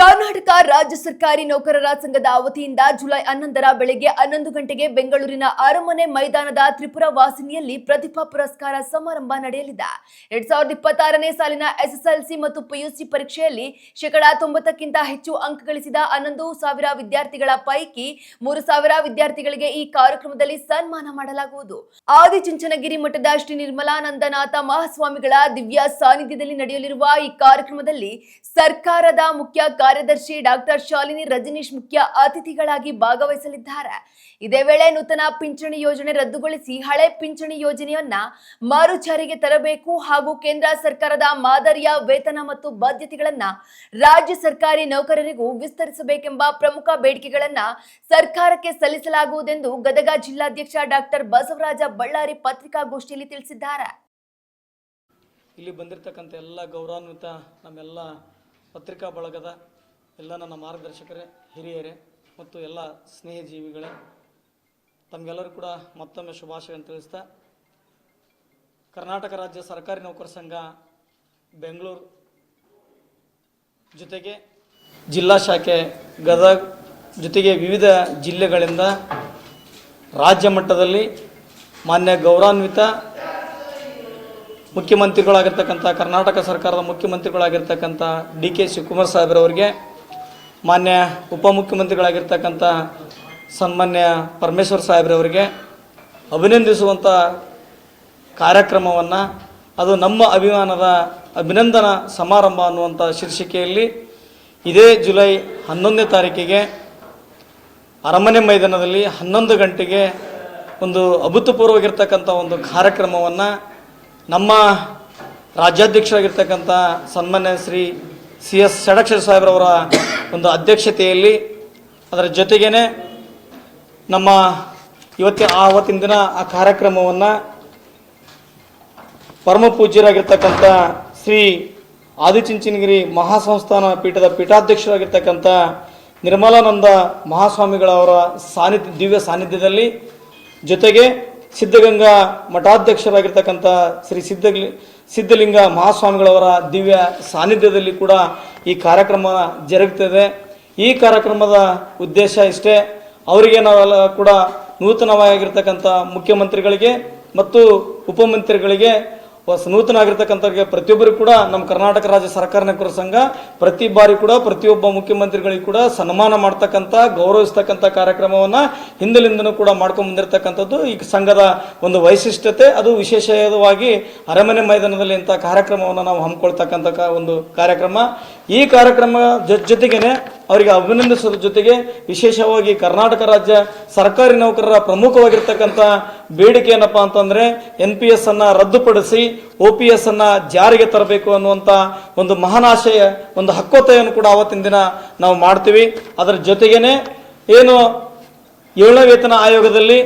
ಕರ್ನಾಟಕ ರಾಜ್ಯ ಸರ್ಕಾರಿ ನೌಕರರ ಸಂಘದ ವತಿಯಿಂದ ಜುಲೈ 11ರ ಬೆಳಗ್ಗೆ 11 ಗಂಟೆಗೆ ಬೆಂಗಳೂರಿನ ಅರಮನೆ ಮೈದಾನದ ತ್ರಿಪುರ ವಾಸಿನಿಯಲ್ಲಿ ಪ್ರತಿಭಾ ಪುರಸ್ಕಾರ ಸಮಾರಂಭ ನಡೆಯಲಿದೆ. 2026ನೇ ಸಾಲಿನ ಎಸ್ಎಸ್ಎಲ್ಸಿ ಮತ್ತು ಪಿಯುಸಿ ಪರೀಕ್ಷೆಯಲ್ಲಿ 90%ಕ್ಕಿಂತ ಹೆಚ್ಚು ಅಂಕ ಗಳಿಸಿದ 11,000 ವಿದ್ಯಾರ್ಥಿಗಳ ಪೈಕಿ 3,000 ವಿದ್ಯಾರ್ಥಿಗಳಿಗೆ ಈ ಕಾರ್ಯಕ್ರಮದಲ್ಲಿ ಸನ್ಮಾನ ಮಾಡಲಾಗುವುದು. ಆದಿಚುಂಚನಗಿರಿ ಮಠದ ಶ್ರೀ ನಿರ್ಮಲಾನಂದನಾಥ ಮಹಾಸ್ವಾಮಿಗಳ ದಿವ್ಯ ಸಾನ್ನಿಧ್ಯದಲ್ಲಿ ನಡೆಯಲಿರುವ ಈ ಕಾರ್ಯಕ್ರಮದಲ್ಲಿ ಸರ್ಕಾರದ ಮುಖ್ಯ ಕಾರ್ಯದರ್ಶಿ ಡಾಕ್ಟರ್ ಶಾಲಿನಿ ರಜನೀಶ್ ಮುಖ್ಯ ಅತಿಥಿಗಳಾಗಿ ಭಾಗವಹಿಸಲಿದ್ದಾರೆ. ಇದೇ ವೇಳೆ ನೂತನ ಪಿಂಚಣಿ ಯೋಜನೆ ರದ್ದುಗೊಳಿಸಿ ಹಳೆ ಪಿಂಚಣಿ ಯೋಜನೆಯನ್ನ ಮರುಜಾರಿಗೆ ತರಬೇಕು ಹಾಗೂ ಕೇಂದ್ರ ಸರ್ಕಾರದ ಮಾದರಿಯ ವೇತನ ಮತ್ತು ಬಾಧ್ಯತೆಗಳನ್ನ ರಾಜ್ಯ ಸರ್ಕಾರಿ ನೌಕರರಿಗೂ ವಿಸ್ತರಿಸಬೇಕೆಂಬ ಪ್ರಮುಖ ಬೇಡಿಕೆಗಳನ್ನ ಸರ್ಕಾರಕ್ಕೆ ಸಲ್ಲಿಸಲಾಗುವುದೆಂದು ಗದಗ ಜಿಲ್ಲಾಧ್ಯಕ್ಷ ಡಾಕ್ಟರ್ ಬಸವರಾಜ ಬಳ್ಳಾರಿ ಪತ್ರಿಕಾಗೋಷ್ಠಿಯಲ್ಲಿ ತಿಳಿಸಿದ್ದಾರೆ. ಇಲ್ಲಿ ಬಂದಿರತಕ್ಕಂಥ ಎಲ್ಲ ಗೌರವಾನ್ವಿತ ನಮ್ಮೆಲ್ಲ ಪತ್ರಿಕಾ ಬಳಗದ ಎಲ್ಲ ನನ್ನ ಮಾರ್ಗದರ್ಶಕರೇ, ಹಿರಿಯರೇ ಮತ್ತು ಎಲ್ಲ ಸ್ನೇಹಜೀವಿಗಳೇ, ತಮಗೆಲ್ಲರೂ ಕೂಡ ಮತ್ತೊಮ್ಮೆ ಶುಭಾಶಯಗಳನ್ನು ತಿಳಿಸ್ತಾ, ಕರ್ನಾಟಕ ರಾಜ್ಯ ಸರ್ಕಾರಿ ನೌಕರ ಸಂಘ ಬೆಂಗಳೂರು ಜೊತೆಗೆ ಜಿಲ್ಲಾ ಶಾಖೆ ಗದಗ ಜೊತೆಗೆ ವಿವಿಧ ಜಿಲ್ಲೆಗಳಿಂದ ರಾಜ್ಯ ಮಟ್ಟದಲ್ಲಿ ಮಾನ್ಯ ಗೌರವಾನ್ವಿತ ಮುಖ್ಯಮಂತ್ರಿಗಳಾಗಿರ್ತಕ್ಕಂಥ ಕರ್ನಾಟಕ ಸರ್ಕಾರದ ಮುಖ್ಯಮಂತ್ರಿಗಳಾಗಿರ್ತಕ್ಕಂಥ ಡಿ.ಕೆ. ಶಿವಕುಮಾರ್ ಸಾಹೇಬ್ರವರಿಗೆ, ಮಾನ್ಯ ಉಪಮುಖ್ಯಮಂತ್ರಿಗಳಾಗಿರ್ತಕ್ಕಂಥ ಸನ್ಮಾನ್ಯ ಪರಮೇಶ್ವರ್ ಸಾಹೇಬ್ರವರಿಗೆ ಅಭಿನಂದಿಸುವಂಥ ಕಾರ್ಯಕ್ರಮವನ್ನು, ಅದು ನಮ್ಮ ಅಭಿಮಾನದ ಅಭಿನಂದನಾ ಸಮಾರಂಭ ಅನ್ನುವಂಥ ಶೀರ್ಷಿಕೆಯಲ್ಲಿ ಇದೇ ಜುಲೈ 11ನೇ ತಾರೀಕಿಗೆ ಅರಮನೆ ಮೈದಾನದಲ್ಲಿ 11 ಗಂಟೆಗೆ ಒಂದು ಅಭೂತಪೂರ್ವವಾಗಿರ್ತಕ್ಕಂಥ ಒಂದು ಕಾರ್ಯಕ್ರಮವನ್ನು ನಮ್ಮ ರಾಜ್ಯಾಧ್ಯಕ್ಷರಾಗಿರ್ತಕ್ಕಂಥ ಸನ್ಮಾನ್ಯ ಶ್ರೀ ಸಿ.ಎಸ್. ಷಡಕ್ಷರ ಸಾಹೇಬ್ರವರ ಒಂದು ಅಧ್ಯಕ್ಷತೆಯಲ್ಲಿ, ಅದರ ಜೊತೆಗೇ ನಮ್ಮ ಆವತ್ತಿನ ದಿನ ಆ ಕಾರ್ಯಕ್ರಮವನ್ನು ಪರಮ ಪೂಜ್ಯರಾಗಿರ್ತಕ್ಕಂಥ ಶ್ರೀ ಆದಿಚುಂಚನಗಿರಿ ಮಹಾಸಂಸ್ಥಾನ ಪೀಠದ ಪೀಠಾಧ್ಯಕ್ಷರಾಗಿರ್ತಕ್ಕಂಥ ನಿರ್ಮಲಾನಂದ ಮಹಾಸ್ವಾಮಿಗಳವರ ದಿವ್ಯ ಸಾನ್ನಿಧ್ಯದಲ್ಲಿ, ಜೊತೆಗೆ ಸಿದ್ಧಗಂಗಾ ಮಠಾಧ್ಯಕ್ಷರಾಗಿರ್ತಕ್ಕಂಥ ಶ್ರೀ ಸಿದ್ಧಲಿಂಗ ಮಹಾಸ್ವಾಮಿಗಳವರ ದಿವ್ಯ ಸಾನ್ನಿಧ್ಯದಲ್ಲಿ ಕೂಡ ಈ ಕಾರ್ಯಕ್ರಮ ಜರುಗುತ್ತದೆ. ಈ ಕಾರ್ಯಕ್ರಮದ ಉದ್ದೇಶ ಇಷ್ಟೇ, ಅವರಿಗೆ ನಾವೆಲ್ಲ ಕೂಡ ನೂತನವಾಗಿರ್ತಕ್ಕಂಥ ಮುಖ್ಯಮಂತ್ರಿಗಳಿಗೆ ಮತ್ತು ಉಪಮಂತ್ರಿಗಳಿಗೆ, ನೂತನ ಆಗಿರ್ತಕ್ಕಂಥವ್ರಿಗೆ ಪ್ರತಿಯೊಬ್ಬರಿಗೂ ಕೂಡ ನಮ್ಮ ಕರ್ನಾಟಕ ರಾಜ್ಯ ಸರ್ಕಾರ ನೌಕರರ ಸಂಘ ಪ್ರತಿ ಬಾರಿ ಕೂಡ ಪ್ರತಿಯೊಬ್ಬ ಮುಖ್ಯಮಂತ್ರಿಗಳಿಗೂ ಕೂಡ ಸನ್ಮಾನ ಮಾಡ್ತಕ್ಕಂಥ, ಗೌರವಿಸ್ತಕ್ಕಂಥ ಕಾರ್ಯಕ್ರಮವನ್ನು ಹಿಂದಲಿಂದನೂ ಕೂಡ ಮಾಡ್ಕೊಂಡು ಬಂದಿರತಕ್ಕಂಥದ್ದು ಈ ಸಂಘದ ಒಂದು ವೈಶಿಷ್ಟ್ಯತೆ. ಅದು ವಿಶೇಷವಾಗಿ ಅರಮನೆ ಮೈದಾನದಲ್ಲಿ ಇಂಥ ಕಾರ್ಯಕ್ರಮವನ್ನು ನಾವು ಹಮ್ಮಿಕೊಳ್ತಕ್ಕಂಥ ಒಂದು ಕಾರ್ಯಕ್ರಮ. ಈ ಕಾರ್ಯಕ್ರಮ ಜೊತೆಗೇನೆ ಅವರಿಗೆ ಅಭಿನಂದಿಸೋದ್ರ ಜೊತೆಗೆ ವಿಶೇಷವಾಗಿ ಕರ್ನಾಟಕ ರಾಜ್ಯ ಸರ್ಕಾರಿ ನೌಕರರ ಪ್ರಮುಖವಾಗಿರ್ತಕ್ಕಂಥ ಬೇಡಿಕೆ ಏನಪ್ಪಾ ಅಂತಂದರೆ NPS ಅನ್ನು ರದ್ದುಪಡಿಸಿ OPS ಅನ್ನು ಜಾರಿಗೆ ತರಬೇಕು ಅನ್ನುವಂಥ ಒಂದು ಮಹಾನಾಶಯ, ಒಂದು ಹಕ್ಕೊತ್ತಾಯನ್ನು ಕೂಡ ಆವತ್ತಿನ ದಿನ ನಾವು ಮಾಡ್ತೀವಿ. ಅದರ ಜೊತೆಗೇನೆ ಏನು 7ನೇ ವೇತನ ಆಯೋಗದಲ್ಲಿ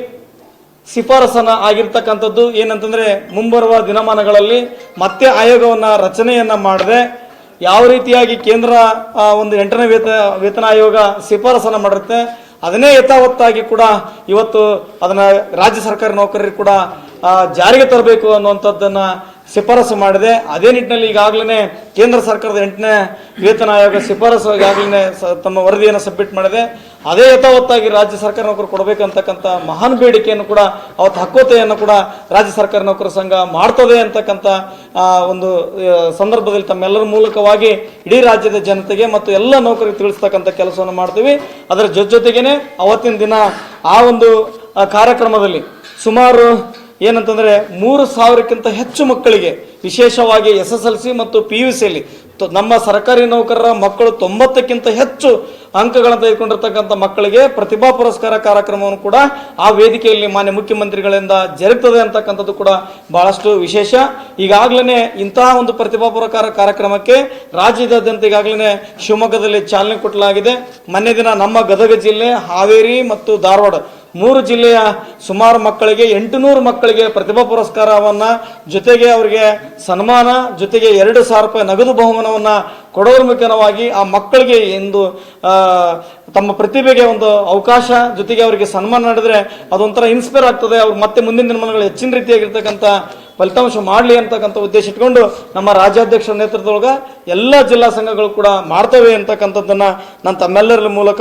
ಶಿಫಾರಸನ್ನು ಆಗಿರ್ತಕ್ಕಂಥದ್ದು ಏನಂತಂದರೆ, ಮುಂಬರುವ ದಿನಮಾನಗಳಲ್ಲಿ ಮತ್ತೆ ಆಯೋಗವನ್ನು ರಚನೆಯನ್ನು ಮಾಡದೆ ಯಾವ ರೀತಿಯಾಗಿ ಕೇಂದ್ರ ಒಂದು 8ನೇ ವೇತನ ಆಯೋಗ ಶಿಫಾರಸನ್ನು ಮಾಡಿರುತ್ತೆ ಅದನ್ನೇ ಯಥಾವತ್ತಾಗಿ ಕೂಡ ಇವತ್ತು ಅದನ್ನು ರಾಜ್ಯ ಸರ್ಕಾರಿ ನೌಕರರಿಗೆ ಕೂಡ ಜಾರಿಗೆ ತರಬೇಕು ಅನ್ನುವಂಥದ್ದನ್ನು ಶಿಫಾರಸು ಮಾಡಿದೆ. ಅದೇ ನಿಟ್ಟಿನಲ್ಲಿ ಈಗಾಗಲೇ ಕೇಂದ್ರ ಸರ್ಕಾರದ 8ನೇ ವೇತನ ಆಯೋಗ ಶಿಫಾರಸು ಈಗಾಗಲೇ ತಮ್ಮ ವರದಿಯನ್ನು ಸಬ್ಮಿಟ್ ಮಾಡಿದೆ. ಅದೇ ಯಥಾವತ್ತಾಗಿ ರಾಜ್ಯ ಸರ್ಕಾರ ನೌಕರು ಕೊಡಬೇಕಂತಕ್ಕಂಥ ಮಹಾನ್ ಬೇಡಿಕೆಯನ್ನು ಕೂಡ, ಅವತ್ತು ಹಕ್ಕೊತ್ತಾಯನ್ನು ಕೂಡ ರಾಜ್ಯ ಸರ್ಕಾರಿ ನೌಕರ ಸಂಘ ಮಾಡ್ತದೆ ಅಂತಕ್ಕಂಥ ಒಂದು ಸಂದರ್ಭದಲ್ಲಿ ತಮ್ಮೆಲ್ಲರ ಮೂಲಕವಾಗಿ ಇಡೀ ರಾಜ್ಯದ ಜನತೆಗೆ ಮತ್ತು ಎಲ್ಲ ನೌಕರಿಗೆ ತಿಳಿಸ್ತಕ್ಕಂಥ ಕೆಲಸವನ್ನು ಮಾಡ್ತೀವಿ. ಅದರ ಜೊತೆಗೇನೆ ಅವತ್ತಿನ ದಿನ ಆ ಒಂದು ಕಾರ್ಯಕ್ರಮದಲ್ಲಿ ಸುಮಾರು ಏನಂತಂದರೆ 3,000ಕ್ಕಿಂತ ಹೆಚ್ಚು ಮಕ್ಕಳಿಗೆ, ವಿಶೇಷವಾಗಿ SSLC ಮತ್ತು PUCಯಲ್ಲಿ ನಮ್ಮ ಸರ್ಕಾರಿ ನೌಕರರ ಮಕ್ಕಳು 90ಕ್ಕಿಂತ ಹೆಚ್ಚು ಅಂಕಗಳನ್ನು ತೆಗೆದುಕೊಂಡಿರ್ತಕ್ಕಂಥ ಮಕ್ಕಳಿಗೆ ಪ್ರತಿಭಾ ಪುರಸ್ಕಾರ ಕಾರ್ಯಕ್ರಮವನ್ನು ಕೂಡ ಆ ವೇದಿಕೆಯಲ್ಲಿ ಮಾನ್ಯ ಮುಖ್ಯಮಂತ್ರಿಗಳಿಂದ ಜರುಗುತ್ತದೆ ಅಂತಕ್ಕಂಥದ್ದು ಕೂಡ ಬಹಳಷ್ಟು ವಿಶೇಷ. ಈಗಾಗಲೇ ಇಂತಹ ಒಂದು ಪ್ರತಿಭಾ ಪುರಸ್ಕಾರ ಕಾರ್ಯಕ್ರಮಕ್ಕೆ ರಾಜ್ಯದಾದ್ಯಂತ ಈಗಾಗಲೇ ಶಿವಮೊಗ್ಗದಲ್ಲಿ ಚಾಲನೆ ಕೊಡಲಾಗಿದೆ. ಮೊನ್ನೆ ದಿನ ನಮ್ಮ ಗದಗ ಜಿಲ್ಲೆ, ಹಾವೇರಿ ಮತ್ತು ಧಾರವಾಡ 3 ಜಿಲ್ಲೆಯ ಸುಮಾರು ಮಕ್ಕಳಿಗೆ 800 ಮಕ್ಕಳಿಗೆ ಪ್ರತಿಭಾ ಪುರಸ್ಕಾರವನ್ನು, ಜೊತೆಗೆ ಅವರಿಗೆ ಸನ್ಮಾನ, ಜೊತೆಗೆ 2,000 ರೂಪಾಯಿ ನಗದು ಬಹುಮಾನವನ್ನು ಕೊಡೋದ್ರ ಮುಖೇನವಾಗಿ ಆ ಮಕ್ಕಳಿಗೆ ಎಂದು ತಮ್ಮ ಪ್ರತಿಭೆಗೆ ಒಂದು ಅವಕಾಶ, ಜೊತೆಗೆ ಅವರಿಗೆ ಸನ್ಮಾನ ಮಾಡಿದ್ರೆ ಅದೊಂಥರ ಇನ್ಸ್ಪೈರ್ ಆಗ್ತದೆ. ಅವ್ರು ಮತ್ತೆ ಮುಂದಿನ ದಿನಮಾನಗಳು ಹೆಚ್ಚಿನ ರೀತಿಯಾಗಿರ್ತಕ್ಕಂಥ ಫಲಿತಾಂಶ ಮಾಡಲಿ ಅಂತಕ್ಕಂಥ ಉದ್ದೇಶ ಇಟ್ಕೊಂಡು ನಮ್ಮ ರಾಜ್ಯಾಧ್ಯಕ್ಷರ ನೇತೃತ್ವದೊಳಗೆ ಎಲ್ಲ ಜಿಲ್ಲಾ ಸಂಘಗಳು ಕೂಡ ಮಾಡ್ತವೆ ಅಂತಕ್ಕಂಥದ್ದನ್ನು ನಾನು ತಮ್ಮೆಲ್ಲರ ಮೂಲಕ